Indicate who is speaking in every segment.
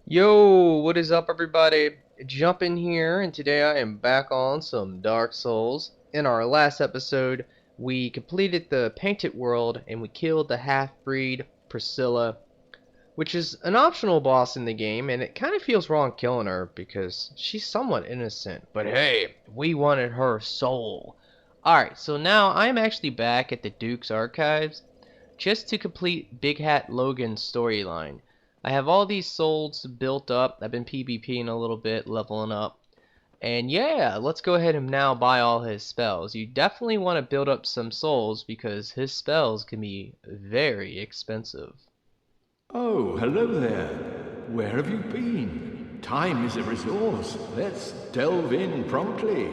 Speaker 1: Yo, what is up everybody? Jump in here, and today I am back on some Dark Souls. In our last episode, we completed the Painted World and we killed the half-breed Priscilla, which is an optional boss in the game, and it kind of feels wrong killing her because she's somewhat innocent. But hey, we wanted her soul. Alright, so now I'm actually back at the Duke's Archives just to complete Big Hat Logan's storyline. I have all these souls built up. I've been PvPing a little bit, leveling up. And yeah, let's go ahead and now buy all his spells. You definitely want to build up some souls because his spells can be very expensive.
Speaker 2: Oh, hello there. Where have you been? Time is a resource. Let's delve in promptly.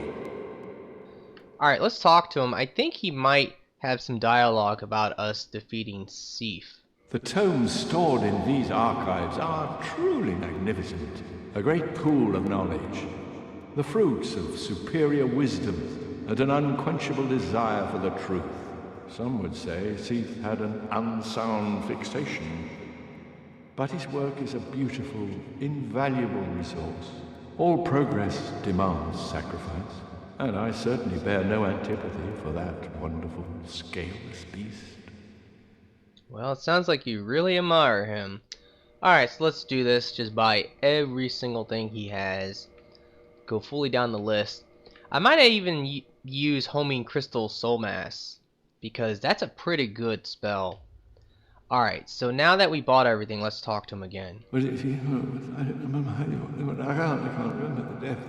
Speaker 1: Alright, let's talk to him. I think he might have some dialogue about us defeating Sif.
Speaker 2: The tomes stored in these archives are truly magnificent. A great pool of knowledge. The fruits of superior wisdom and an unquenchable desire for the truth. Some would say Seth had an unsound fixation. But his work is a beautiful, invaluable resource. All progress demands sacrifice, and I certainly bear no antipathy for that wonderful, scaleless beast.
Speaker 1: Well, it sounds like you really admire him. Alright, so let's do this. Just buy every single thing he has. Go fully down the list. I might even use Homing Crystal Soul Mass, because that's a pretty good spell. Alright, so now that we bought everything, let's talk to him again.
Speaker 2: But if he, I don't remember how you, I can't remember the death.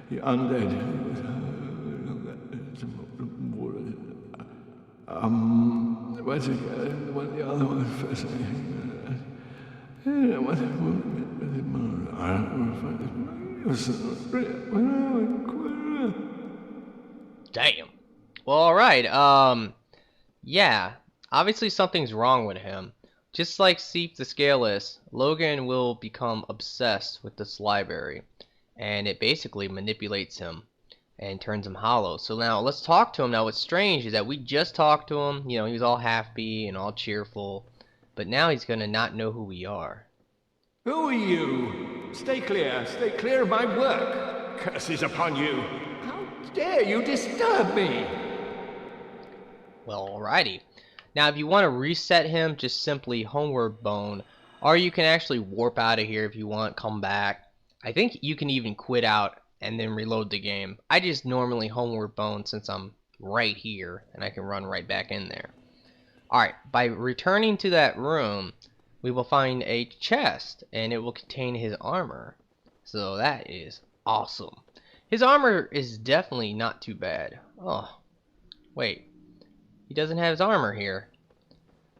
Speaker 2: The undead. What's it? What the other one first?
Speaker 1: Damn. Well, alright, yeah. Obviously something's wrong with him. Just like Seep the Scaleless, Logan will become obsessed with this library. And it basically manipulates him and turns him hollow. So now let's talk to him. Now what's strange is that we just talked to him. You know, he was all happy and all cheerful. But now he's gonna not know who we are.
Speaker 2: Who are you? Stay clear of my work. Curses upon you. How dare you disturb me?
Speaker 1: Well, alrighty. Now if you want to reset him, just simply Homeward Bone. Or you can actually warp out of here if you want, come back. I think you can even quit out and then reload the game. I just normally Homeward Bone since I'm right here and I can run right back in there. Alright, by returning to that room, we will find a chest and it will contain his armor. So that is awesome. His armor is definitely not too bad. Oh, wait. He doesn't have his armor here.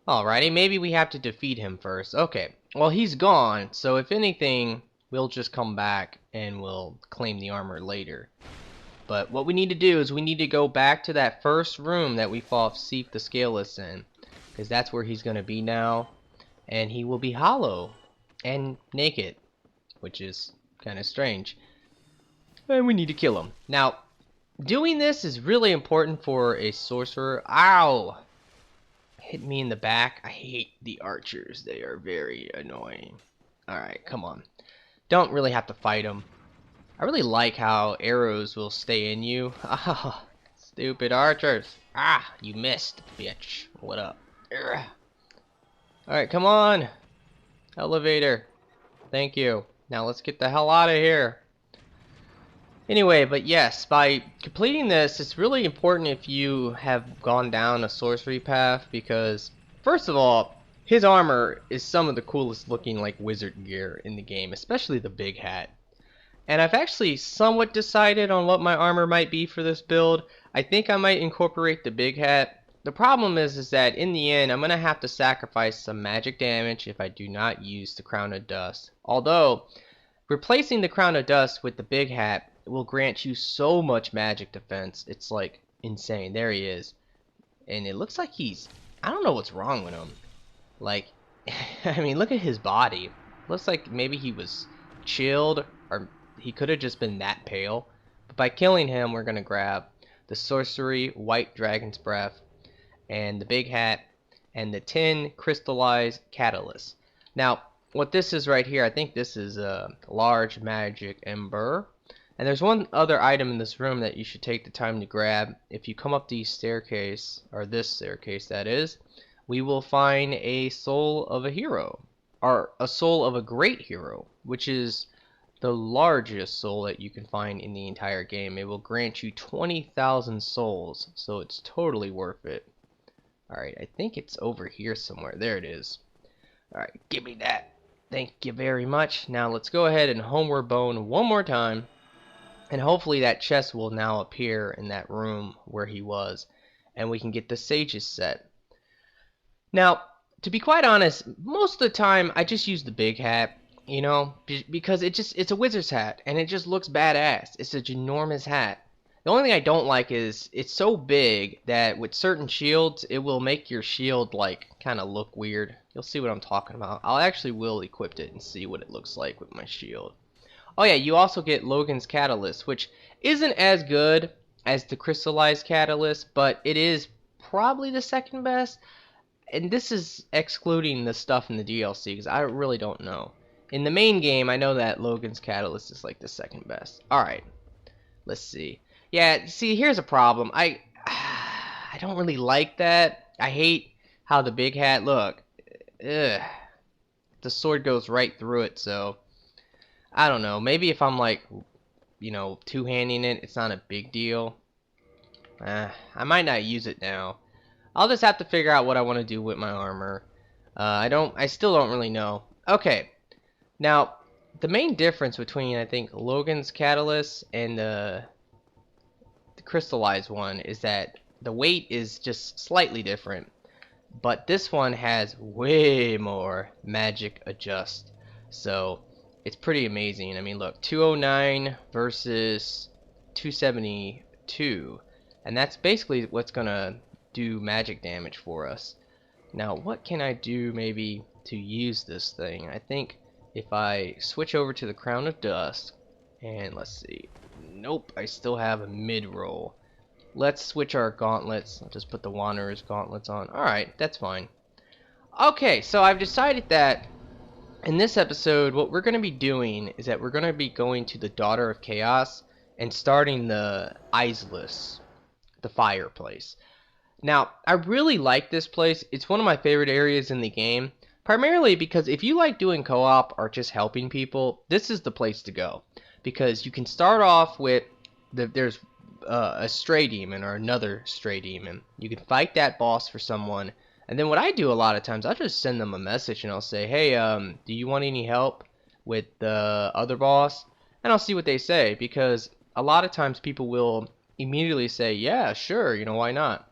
Speaker 1: Alrighty, maybe we have to defeat him first. Okay, well he's gone, so if anything, we'll just come back and we'll claim the armor later. But what we need to do is we need to go back to that first room that we fought Seep the Scaleless in. Because that's where he's going to be now. And he will be hollow and naked, which is kind of strange. And we need to kill him. Now, doing this is really important for a sorcerer. Ow! Hit me in the back. I hate the archers. They are very annoying. Alright, come on. Don't really have to fight them. I really like how arrows will stay in you. Ah, stupid archers. Ah, you missed, bitch. What up? Alright, come on. Elevator. Thank you. Now let's get the hell out of here. Anyway, but yes, by completing this, it's really important if you have gone down a sorcery path because, first of all, his armor is some of the coolest looking like wizard gear in the game, especially the big hat. And I've actually somewhat decided on what my armor might be for this build. I think I might incorporate the big hat. The problem is that in the end, I'm going to have to sacrifice some magic damage if I do not use the Crown of Dust. Although, replacing the Crown of Dust with the big hat will grant you so much magic defense. It's like insane. There he is. And it looks like he's... I don't know what's wrong with him. Like, I mean, look at his body. Looks like maybe he was chilled or he could have just been that pale. But by killing him, we're going to grab the sorcery, White Dragon's Breath, and the big hat, and the 10 crystallized catalysts. Now, what this is right here, I think this is a large magic ember. And there's one other item in this room that you should take the time to grab. If you come up the staircase, or this staircase that is, we will find a soul of a hero, or a soul of a great hero, which is the largest soul that you can find in the entire game. It will grant you 20,000 souls, so it's totally worth it. Alright, I think it's over here somewhere. There it is. Alright, give me that. Thank you very much. Now let's go ahead and homeward bone one more time. And hopefully that chest will now appear in that room where he was. And we can get the sages set. Now, to be quite honest, most of the time I just use the big hat. You know, because it's a wizard's hat. And it just looks badass. It's a ginormous hat. The only thing I don't like is it's so big that with certain shields, it will make your shield like kind of look weird. You'll see what I'm talking about. I'll actually will equip it and see what it looks like with my shield. Oh yeah, you also get Logan's Catalyst, which isn't as good as the crystallized Catalyst, but it is probably the second best. And this is excluding the stuff in the DLC, because I really don't know. In the main game, I know that Logan's Catalyst is like the second best. Alright, let's see. Yeah, see, here's a problem. I don't really like that. I hate how the big hat, look. Ugh. The sword goes right through it, so I don't know. Maybe if I'm like, you know, two-handing it, it's not a big deal. I might not use it now. I'll just have to figure out what I want to do with my armor. I still don't really know. Okay. Now, the main difference between, I think, Logan's Catalyst and the crystallized one is that the weight is just slightly different, but this one has way more magic adjust, so it's pretty amazing. I mean, look, 209 versus 272, and that's basically what's gonna do magic damage for us. Now, what can I do maybe to use this thing? I think if I switch over to the Crown of Dust, and let's see. Nope, I still have a mid-roll. Let's switch our gauntlets. I'll just put the Wanderer's gauntlets on. Alright, that's fine. Okay, so I've decided that in this episode, what we're going to be doing is that we're going to be going to the Daughter of Chaos and starting the Izalith, the fireplace. Now, I really like this place. It's one of my favorite areas in the game. Primarily because if you like doing co-op or just helping people, this is the place to go. Because you can start off with, there's a stray demon or another stray demon. You can fight that boss for someone. And then what I do a lot of times, I'll just send them a message and I'll say, hey, do you want any help with the other boss? And I'll see what they say. Because a lot of times people will immediately say, yeah, sure, you know, why not?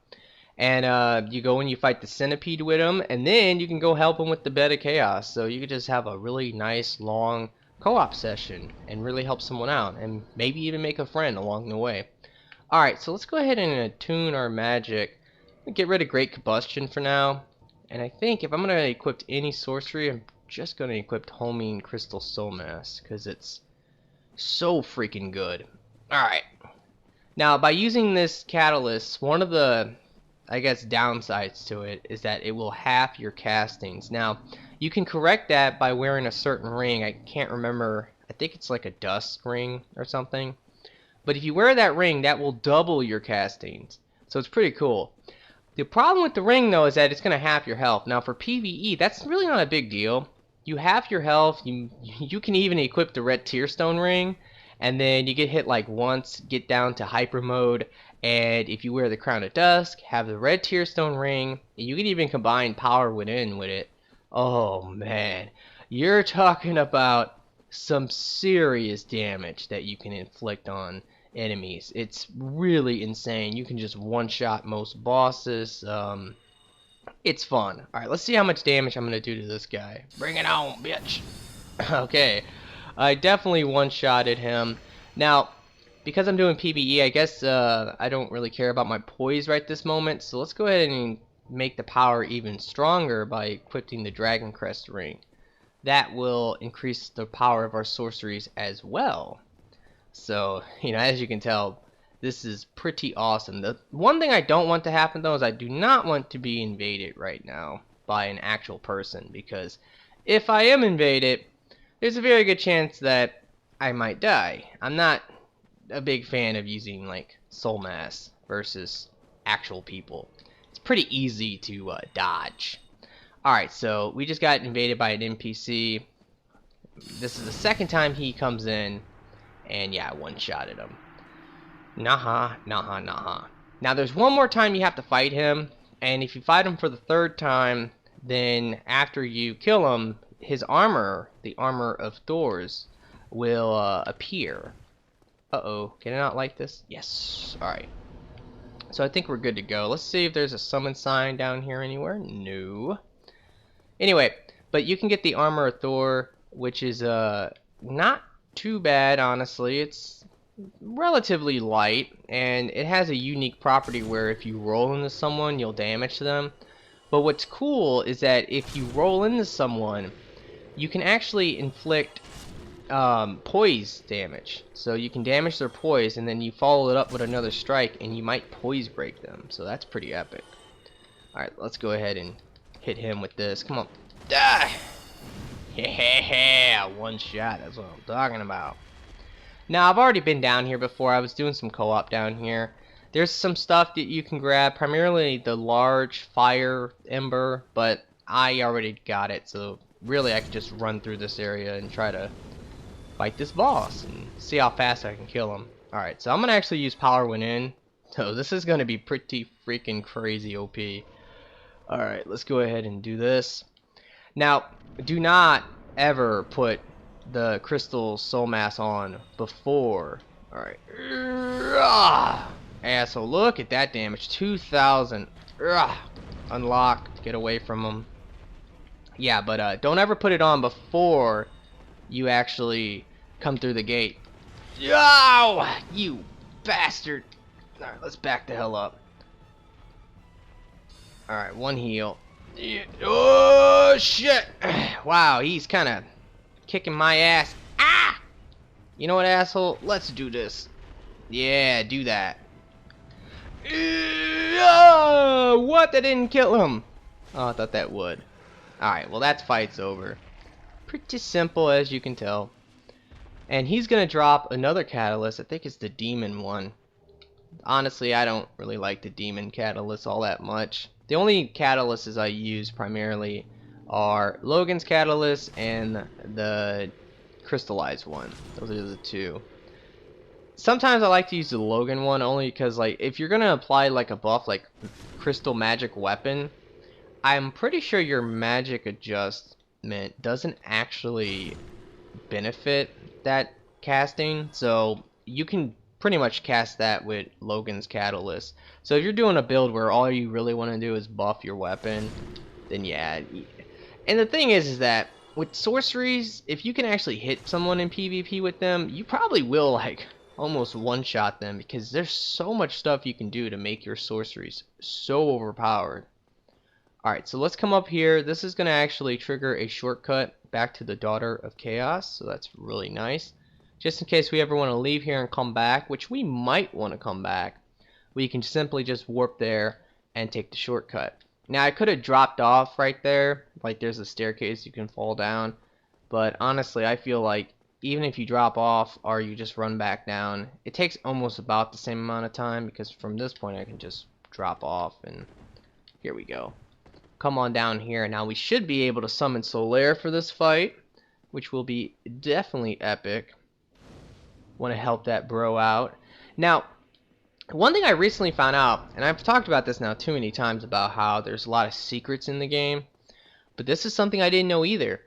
Speaker 1: And you go and you fight the Centipede with them. And then you can go help them with the Bed of Chaos. So you could just have a really nice, long co-op session and really help someone out, and maybe even make a friend along the way. Alright, so let's go ahead and attune our magic. Get rid of Great Combustion for now, and I think if I'm going to equip any sorcery, I'm just going to equip Homing Crystal Soul Mass, because it's so freaking good. Alright, now by using this catalyst, one of the, I guess, downsides to it is that it will half your castings. Now, you can correct that by wearing a certain ring. I can't remember. I think it's like a dust ring or something. But if you wear that ring, that will double your castings. So it's pretty cool. The problem with the ring, though, is that it's going to half your health. Now, for PvE, that's really not a big deal. You half your health. You can even equip the red tearstone ring. And then you get hit like once, get down to hyper mode. And if you wear the Crown of Dusk, have the red tearstone ring, and you can even combine Power Within with it. Oh man, you're talking about some serious damage that you can inflict on enemies. It's really insane. You can just one-shot most bosses. It's fun. Alright, let's see how much damage I'm going to do to this guy. Bring it on, bitch. Okay, I definitely one-shotted him. Now, because I'm doing PvE, I guess I don't really care about my poise right this moment. So let's go ahead and make the power even stronger by equipping the Dragon Crest ring. That will increase the power of our sorceries as well. So, you know, as you can tell, this is pretty awesome. The one thing I don't want to happen, though, is I do not want to be invaded right now by an actual person, because if I am invaded, there's a very good chance that I might die. I'm not a big fan of using like soul mass versus actual people. It's pretty easy to dodge. Alright, so we just got invaded by an NPC. This is the second time he comes in, and yeah, I one-shotted him. Naha, naha, naha. Now there's one more time you have to fight him, and if you fight him for the third time, then after you kill him, his armor, the armor of Thor's, will appear. Uh-oh, can I not like this? Yes. Alright. So I think we're good to go. Let's see if there's a summon sign down here anywhere. No. Anyway, but you can get the armor of Thor, which is not too bad, honestly. It's relatively light, and it has a unique property where if you roll into someone, you'll damage them. But what's cool is that if you roll into someone, you can actually inflict poise damage. So you can damage their poise, and then you follow it up with another strike, and you might poise break them. So that's pretty epic. Alright, let's go ahead and hit him with this. Come on. Die! Yeah, one shot. That's what I'm talking about. Now, I've already been down here before. I was doing some co-op down here. There's some stuff that you can grab, primarily the large fire ember, but I already got it, so really I could just run through this area and try to fight this boss and see how fast I can kill him. Alright, so I'm going to actually use Power Went In. So this is going to be pretty freaking crazy OP. Alright, let's go ahead and do this. Now, do not ever put the crystal soul mass on before. Alright. Asshole, look at that damage. 2,000. Unlock. Get away from him. Yeah, but don't ever put it on before you actually come through the gate. Oh, you bastard. Alright, let's back the hell up. Alright, one heal. Oh, shit. Wow, he's kind of kicking my ass. Ah! You know what, asshole? Let's do this. Yeah, do that. What? That didn't kill him. Oh, I thought that would. Alright, well, that fight's over. Pretty simple, as you can tell. And he's going to drop another catalyst. I think it's the demon one. Honestly, I don't really like the demon catalyst all that much. The only catalysts I use primarily are Logan's catalyst and the crystallized one. Those are the two. Sometimes I like to use the Logan one only because, like, if you're gonna apply like a buff like crystal magic weapon, I'm pretty sure your magic adjustment doesn't actually benefit that casting, so you can pretty much cast that with Logan's catalyst. So if you're doing a build where all you really want to do is buff your weapon, then yeah. And the thing is that with sorceries, if you can actually hit someone in PvP with them, you probably will like almost one-shot them, because there's so much stuff you can do to make your sorceries so overpowered. Alright, so let's come up here. This is going to actually trigger a shortcut back to the Daughter of Chaos, so that's really nice. Just in case we ever want to leave here and come back, which we might want to come back, we can simply just warp there and take the shortcut. Now, I could have dropped off right there, like there's a staircase you can fall down, but honestly, I feel like even if you drop off or you just run back down, it takes almost about the same amount of time, because from this point I can just drop off, and here we go. Come on down here. Now we should be able to summon Solair for this fight, which will be definitely epic. Want to help that bro out. Now, one thing I recently found out, and I've talked about this now too many times, about how there's a lot of secrets in the game, but this is something I didn't know either.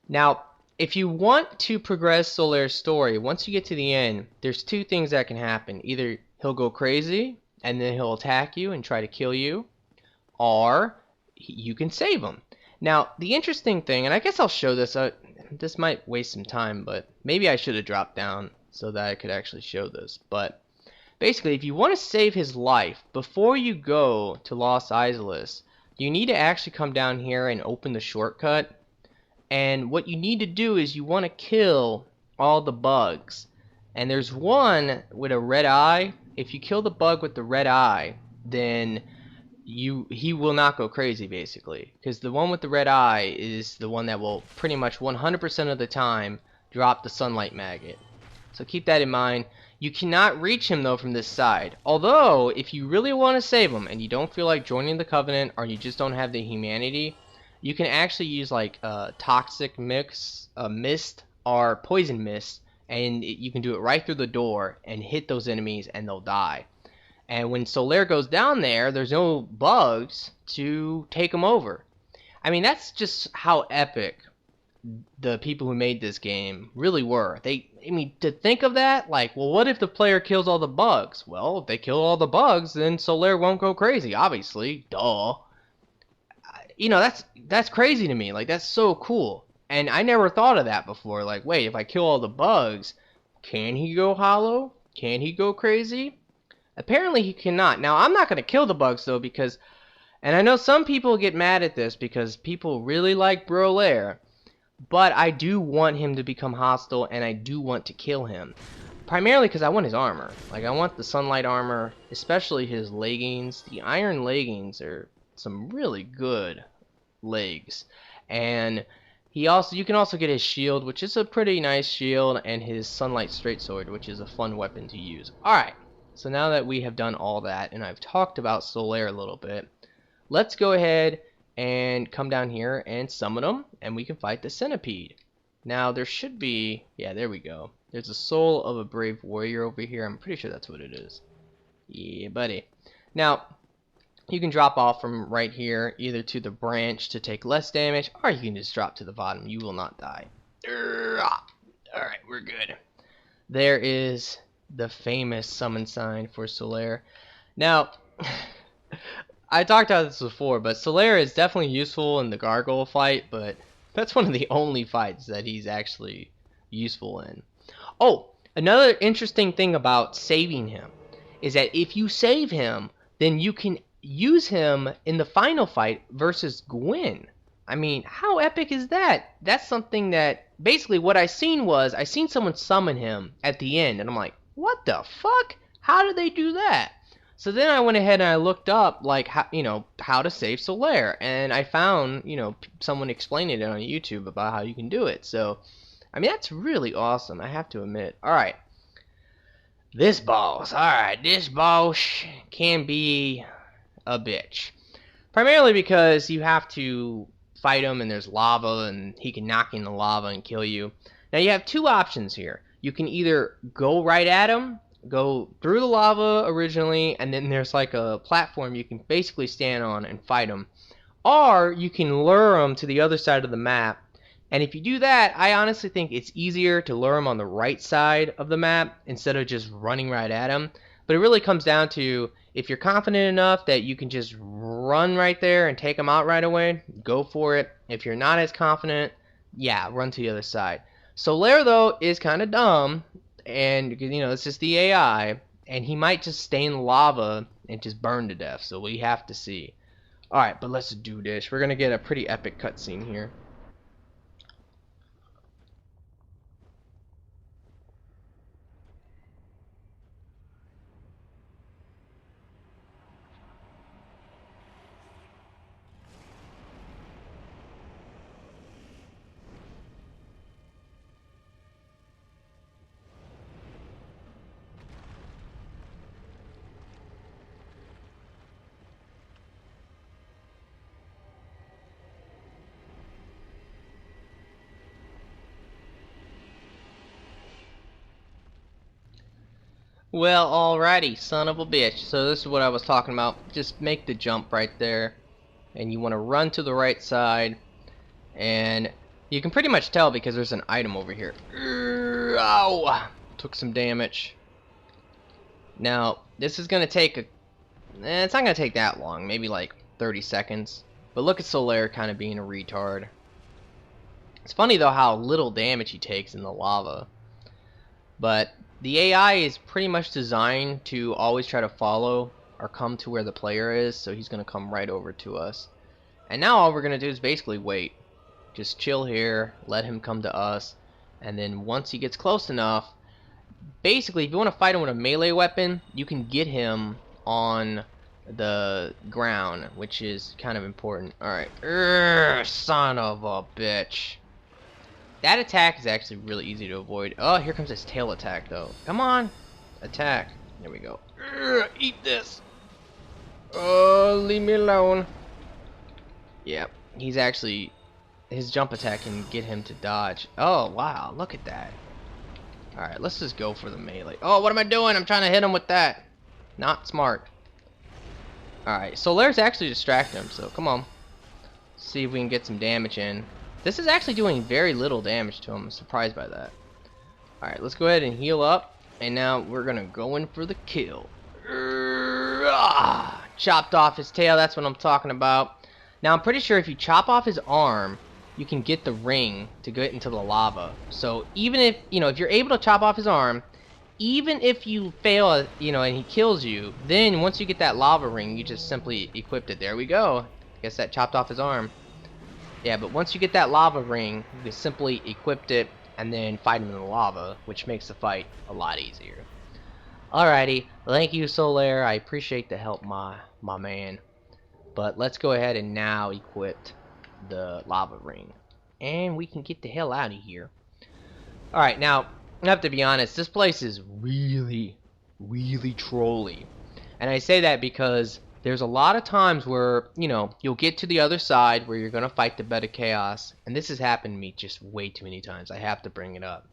Speaker 1: Now, if you want to progress Solair's story, once you get to the end, there's two things that can happen. Either he'll go crazy, and then he'll attack you and try to kill you, or you can save him. Now, the interesting thing, and I guess I'll show this, this might waste some time, but maybe I should have dropped down so that I could actually show this. But basically, if you want to save his life, before you go to Lost Izalith, you need to actually come down here and open the shortcut. And what you need to do is you want to kill all the bugs. And there's one with a red eye. If you kill the bug with the red eye, then he will not go crazy basically, because the one with the red eye is the one that will pretty much 100% of the time drop the sunlight maggot. So keep that in mind. You cannot reach him though from this side. Although if you really want to save him and you don't feel like joining the Covenant, or you just don't have the humanity, you can actually use like toxic mist or poison mist, and you can do it right through the door and hit those enemies and they'll die. And when Solair goes down there, there's no bugs to take him over. I mean, that's just how epic the people who made this game really were. I mean, to think of that, like, well, what if the player kills all the bugs? Well, if they kill all the bugs, then Solair won't go crazy, obviously. Duh. You know, that's crazy to me. Like, that's so cool. And I never thought of that before. Like, wait, if I kill all the bugs, can he go hollow? Can he go crazy? Apparently he cannot. Now, I'm not going to kill the bugs, though, because... And I know some people get mad at this because people really like Solair, but I do want him to become hostile, and I do want to kill him. Primarily because I want his armor. Like, I want the sunlight armor, especially his leggings. The iron leggings are some really good legs. And you can also get his shield, which is a pretty nice shield, and his sunlight straight sword, which is a fun weapon to use. Alright. So now that we have done all that, and I've talked about Solair a little bit, let's go ahead and come down here and summon him, and we can fight the Centipede. Now, there should be... Yeah, there we go. There's a soul of a brave warrior over here. I'm pretty sure that's what it is. Yeah, buddy. Now, you can drop off from right here, either to the branch to take less damage, or you can just drop to the bottom. You will not die. Alright, we're good. There is the famous summon sign for Solair. Now, I talked about this before, but Solair is definitely useful in the gargoyle fight, but that's one of the only fights that he's actually useful in. Oh, another interesting thing about saving him is that if you save him, then you can use him in the final fight versus Gwen. I mean, how epic is that? That's something that basically what I seen someone summon him at the end, and I'm like, what the fuck? How did they do that? So then I went ahead and I looked up, like, how to save Solair, and I found, someone explaining it on YouTube about how you can do it. So, I mean, that's really awesome, I have to admit. Alright, this boss can be a bitch. Primarily because you have to fight him and there's lava and he can knock you in the lava and kill you. Now you have two options here. You can either go right at him, go through the lava originally, and then there's like a platform you can basically stand on and fight him. Or you can lure him to the other side of the map. And if you do that, I honestly think it's easier to lure him on the right side of the map instead of just running right at him. But it really comes down to, if you're confident enough that you can just run right there and take him out right away, go for it. If you're not as confident, yeah, run to the other side. Solair, though, is kind of dumb, and, it's just the AI, and he might just stay in lava and just burn to death, so we have to see. Alright, but let's do this. We're going to get a pretty epic cutscene here. Well, alrighty, son of a bitch. So this is what I was talking about. Just make the jump right there, and you want to run to the right side, and you can pretty much tell because there's an item over here. Ow! Took some damage. Now, this is going to take it's not going to take that long, maybe like 30 seconds. But look at Solair kind of being a retard. It's funny though how little damage he takes in the lava. But the AI is pretty much designed to always try to follow or come to where the player is, so he's going to come right over to us. And now all we're going to do is basically wait. Just chill here, let him come to us, and then once he gets close enough, basically if you want to fight him with a melee weapon, you can get him on the ground, which is kind of important. Alright. Son of a bitch. That attack is actually really easy to avoid. Oh, here comes his tail attack, though. Come on. Attack. There we go. Eat this. Oh, leave me alone. Yep. He's actually... His jump attack can get him to dodge. Oh, wow. Look at that. Alright, let's just go for the melee. Oh, what am I doing? I'm trying to hit him with that. Not smart. Alright, Solair's actually distracting him, so come on. See if we can get some damage in. This is actually doing very little damage to him. I'm surprised by that. Alright, let's go ahead and heal up. And now we're going to go in for the kill. Chopped off his tail, that's what I'm talking about. Now I'm pretty sure if you chop off his arm, you can get the ring to get into the lava. So even if, if you're able to chop off his arm, even if you fail, and he kills you, then once you get that lava ring, you just simply equipped it. There we go. Guess that chopped off his arm. Yeah, but once you get that lava ring, you can simply equip it and then fight him in the lava, which makes the fight a lot easier. Alrighty, thank you, Solair. I appreciate the help, my man. But let's go ahead and now equip the lava ring, and we can get the hell out of here. Alright, now I have to be honest, this place is really trolly, and I say that because there's a lot of times where you'll get to the other side where you're gonna fight the bed of chaos, and this has happened to me just way too many times. I have to bring it up.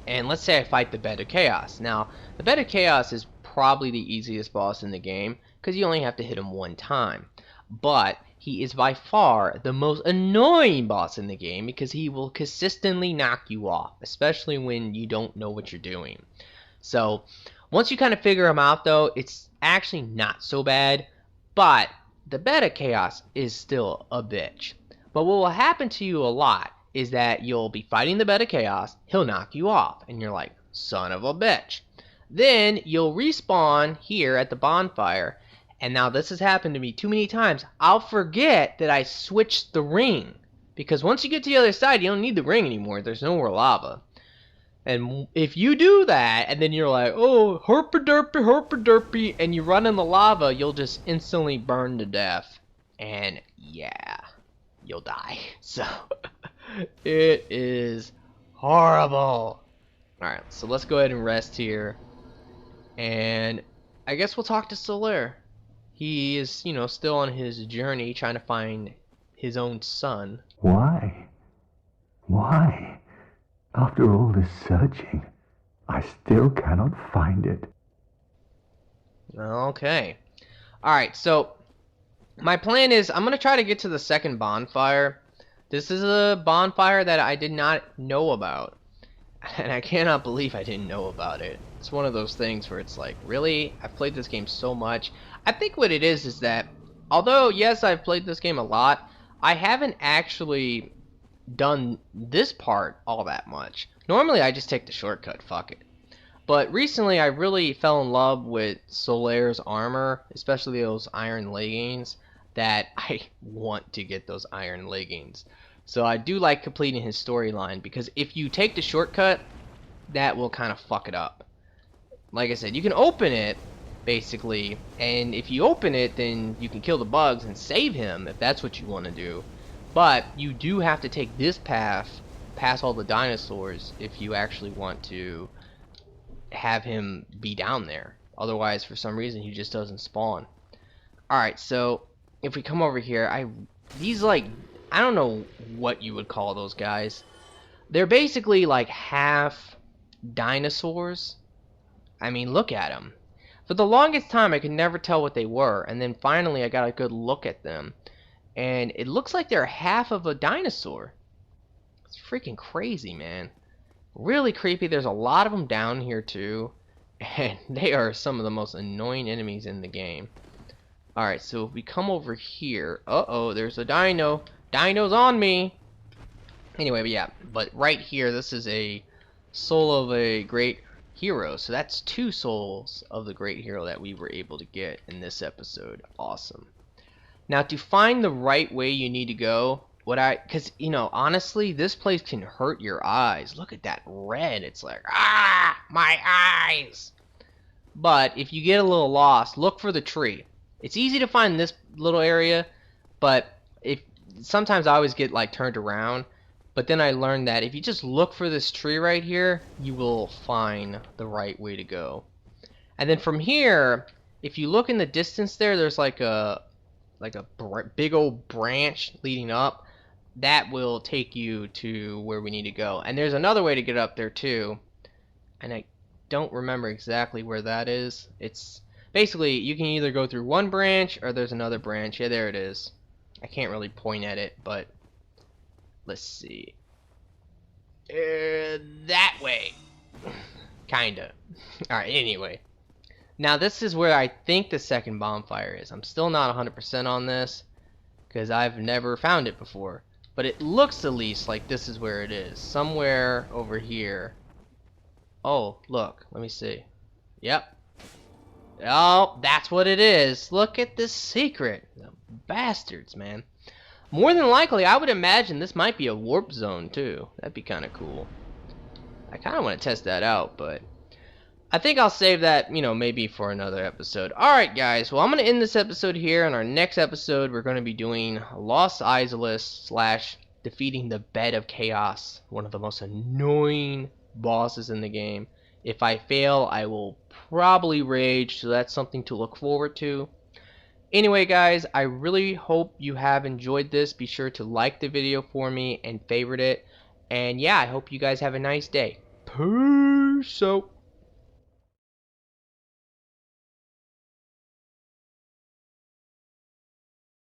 Speaker 1: And let's say I fight the bed of chaos. Now the bed of chaos is probably the easiest boss in the game because you only have to hit him one time, but he is by far the most annoying boss in the game because he will consistently knock you off, especially when you don't know what you're doing. So once you kind of figure him out, though, it's actually not so bad, but the bed of chaos is still a bitch. But what will happen to you a lot is that you'll be fighting the bed of chaos, he'll knock you off, and you're like, son of a bitch. Then you'll respawn here at the bonfire, and now this has happened to me too many times. I'll forget that I switched the ring, because once you get to the other side, you don't need the ring anymore. There's no more lava. And if you do that, and then you're like, oh, herpa-derpy, and you run in the lava, you'll just instantly burn to death. And yeah, you'll die. So, it is horrible. Alright, so let's go ahead and rest here. And I guess we'll talk to Solair. He is, still on his journey trying to find his own son.
Speaker 3: Why? Why? After all this searching, I still cannot find it.
Speaker 1: Okay. Alright, so my plan is I'm going to try to get to the second bonfire. This is a bonfire that I did not know about. And I cannot believe I didn't know about it. It's one of those things where it's like, really? I've played this game so much. I think what it is that, although, yes, I've played this game a lot, I haven't actually done this part all that much. Normally, I just take the shortcut, fuck it. But recently, I really fell in love with Solair's armor, especially those iron leggings, that I want to get those iron leggings. So I do like completing his storyline, because if you take the shortcut, that will kind of fuck it up. Like I said, you can open it, basically, and if you open it, then you can kill the bugs and save him, if that's what you want to do. But you do have to take this path, past all the dinosaurs, if you actually want to have him be down there. Otherwise, for some reason, he just doesn't spawn. Alright, so if we come over here, these, like, I don't know what you would call those guys. They're basically like half dinosaurs. I mean, look at them. For the longest time, I could never tell what they were, and then finally I got a good look at them, and it looks like they're half of a dinosaur. It's freaking crazy, man. Really creepy. There's a lot of them down here too, and they are some of the most annoying enemies in the game. Alright, so if we come over here, uh-oh, there's a dino. Dino's on me. Anyway, but right here, this is a soul of a great hero. So that's 2 souls of the great hero that we were able to get in this episode. Awesome. Now, to find the right way you need to go, because, honestly, this place can hurt your eyes. Look at that red. It's like, my eyes. But if you get a little lost, look for the tree. It's easy to find this little area, but if sometimes I always get like turned around. But then I learned that if you just look for this tree right here, you will find the right way to go. And then from here, if you look in the distance there, there's like a big old branch leading up. That will take you to where we need to go. And there's another way to get up there too. And I don't remember exactly where that is. It's basically you can either go through one branch or there's another branch. Yeah, there it is. I can't really point at it, but let's see. That way. Kinda. Alright, anyway. Now this is where I think the second bonfire is. I'm still not 100% on this because I've never found it before. But it looks at least like this is where it is. Somewhere over here. Oh, look. Let me see. Yep. Oh, that's what it is. Look at this secret. The bastards, man. More than likely, I would imagine this might be a warp zone, too. That'd be kind of cool. I kind of want to test that out, but I think I'll save that, you know, maybe for another episode. Alright, guys. Well, I'm going to end this episode here. In our next episode, we're going to be doing Lost Izalith / defeating the Bed of Chaos. One of the most annoying bosses in the game. If I fail, I will probably rage, so that's something to look forward to. Anyway, guys, I really hope you have enjoyed this. Be sure to like the video for me and favorite it. And yeah, I hope you guys have a nice day. Peace out.